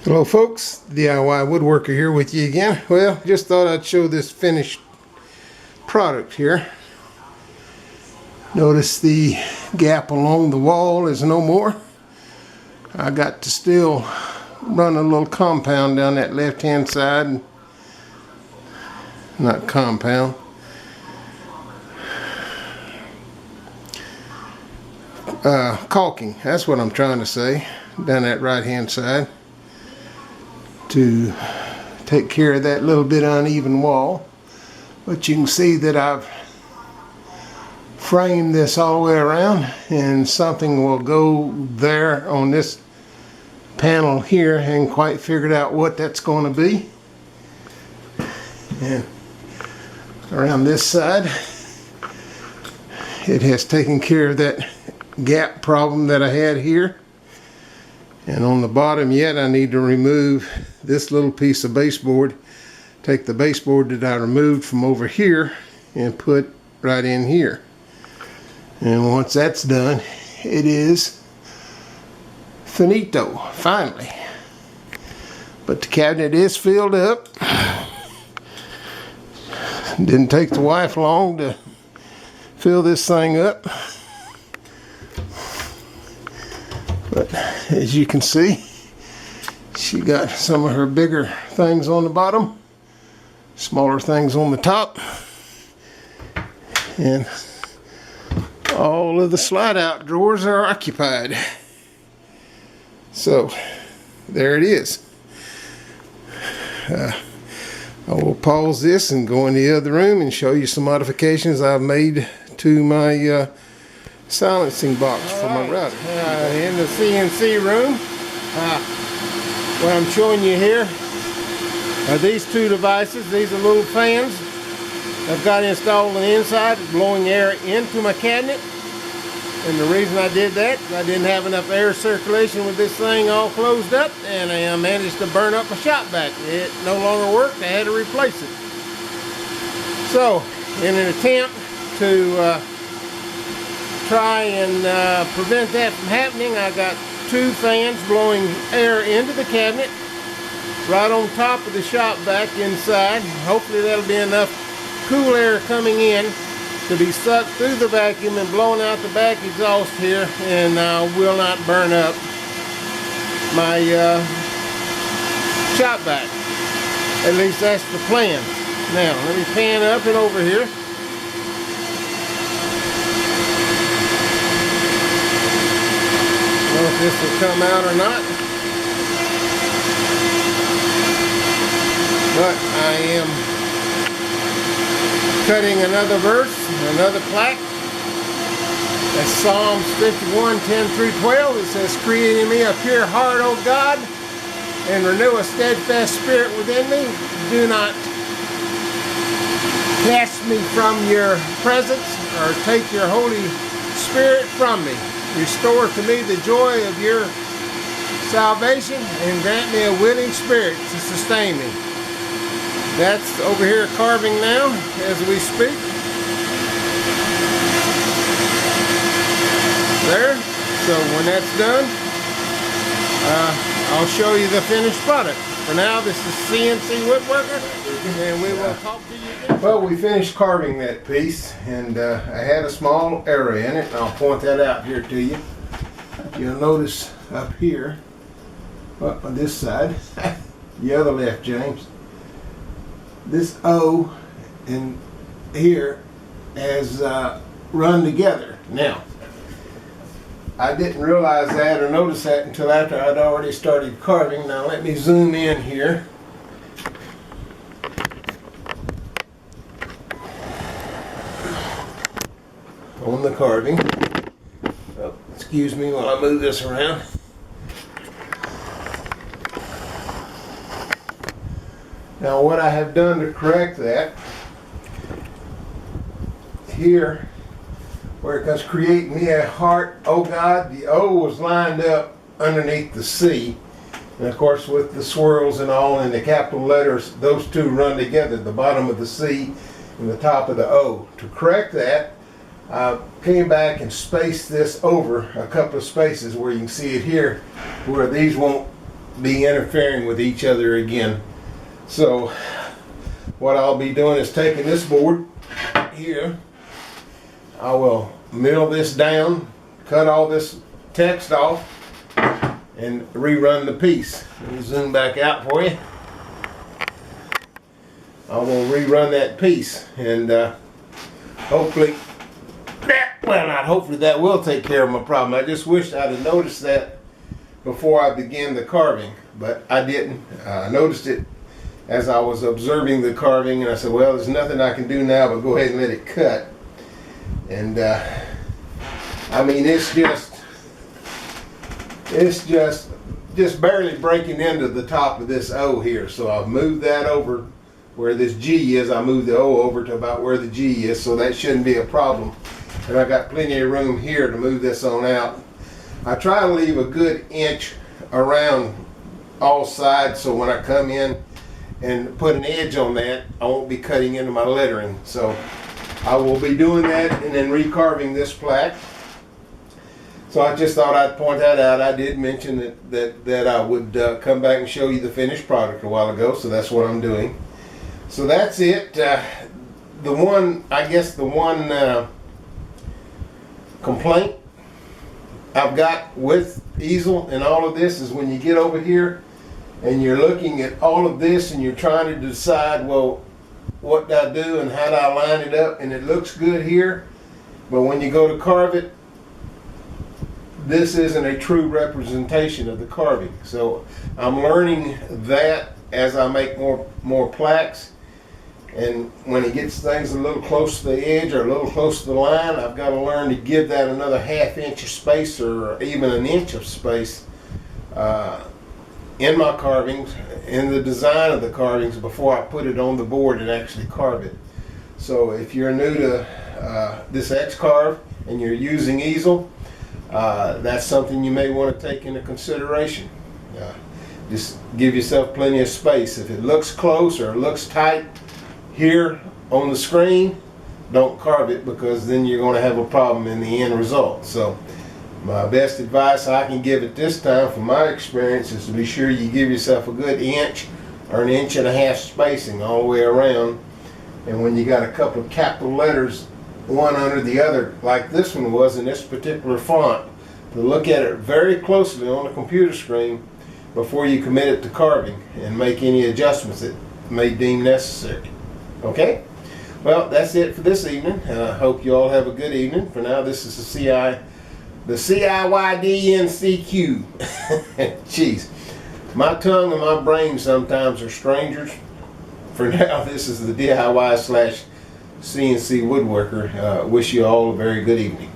Hello folks, DIY Woodworker here with you again. Well, just thought I'd show this finished product here. Notice the gap along the wall is no more. I got to still run a little compound down that left hand side. Not compound. Caulking, that's what I'm trying to say, down that right hand side, to take care of that little bit uneven wall. But you can see that I've framed this all the way around, and something will go there on this panel here. I haven't quite figured out what that's going to be. And around this side, it has taken care of that gap problem that I had here. And on the bottom yet, I need to remove this little piece of baseboard. Take the baseboard that I removed from over here and put right in here. And once that's done, it is finito, finally. But the cabinet is filled up. Didn't take the wife long to fill this thing up. But as you can see, she got some of her bigger things on the bottom, smaller things on the top, and all of the slide out drawers are occupied. So there it is. I will pause this and go in the other room and show you some modifications I've made to my silencing box for my router. In the CNC room, what I'm showing you here are these two devices. These are little fans I've got installed on the inside, blowing air into my cabinet. And the reason I did that, I didn't have enough air circulation with this thing all closed up, and I managed to burn up my shop vac. It no longer worked. I had to replace it. So, in an attempt to try and prevent that from happening, I got two fans blowing air into the cabinet right on top of the shop vac inside. Hopefully that'll be enough cool air coming in to be sucked through the vacuum and blown out the back exhaust here, and will not burn up my shop vac. At least that's the plan. Now let me pan up and over here. I don't know if this will come out or not, but I am cutting another verse, another plaque. That's Psalms 51, 10 through 12. It says, "Create in me a pure heart, O God, and renew a steadfast spirit within me. Do not cast me from your presence, or take your Holy Spirit from me. Restore to me the joy of your salvation, and grant me a willing spirit to sustain me." That's over here carving now as we speak. There. So when that's done, I'll show you the finished product. For now, this is CNC Woodworker, and we will talk to you again. Well, we finished carving that piece, and I had a small error in it, and I'll point that out here to you. You'll notice up here, up on this side, the other left, James, this O and here has run together. Now, I didn't realize that or notice that until after I'd already started carving. Now let me zoom in here. On the carving. Oh, excuse me while I move this around. Now what I have done to correct that, here where it goes, "Create me a heart, O God," the O was lined up underneath the C. And of course with the swirls and all in the capital letters, those two run together, the bottom of the C and the top of the O. To correct that, I came back and spaced this over a couple of spaces where you can see it here, where these won't be interfering with each other again. So what I'll be doing is taking this board here, I will mill this down, cut all this text off, and rerun the piece. Let me zoom back out for you. I will rerun that piece, and hopefully, well, not hopefully, that will take care of my problem. I just wish I'd have noticed that before I began the carving, but I didn't. I noticed it as I was observing the carving, and I said, well, there's nothing I can do now but go ahead and let it cut. And I mean, it's just barely breaking into the top of this O here. So I've moved that over where this G is. I moved the O over to about where the G is, so that shouldn't be a problem. And I got plenty of room here to move this on out. I try to leave a good inch around all sides, so when I come in and put an edge on that, I won't be cutting into my lettering. So I will be doing that and then recarving this plaque. So I just thought I'd point that out. I did mention that I would come back and show you the finished product a while ago, so that's what I'm doing. So that's it. The one complaint I've got with easel and all of this is when you get over here and you're looking at all of this and you're trying to decide, well, what do I do and how do I line it up, and it looks good here, but when you go to carve it, this isn't a true representation of the carving. So I'm learning that as I make more plaques, and when it gets things a little close to the edge or a little close to the line, I've got to learn to give that another ½ inch of space or even an inch of space in my carvings, in the design of the carvings, before I put it on the board and actually carve it. So if you're new to this X-Carve and you're using easel, that's something you may want to take into consideration. Just give yourself plenty of space. If it looks close or it looks tight here on the screen, don't carve it, because then you're going to have a problem in the end result. So my best advice I can give at this time from my experience is to be sure you give yourself a good inch or an inch and a half spacing all the way around. And when you got a couple of capital letters one under the other like this one was in this particular font, to look at it very closely on the computer screen before you commit it to carving and make any adjustments that may deem necessary. Okay? Well, that's it for this evening. I hope you all have a good evening. For now, this is the CIYDNCQ. Jeez. My tongue and my brain sometimes are strangers. For now, this is the DIY/CNC woodworker. Wish you all a very good evening.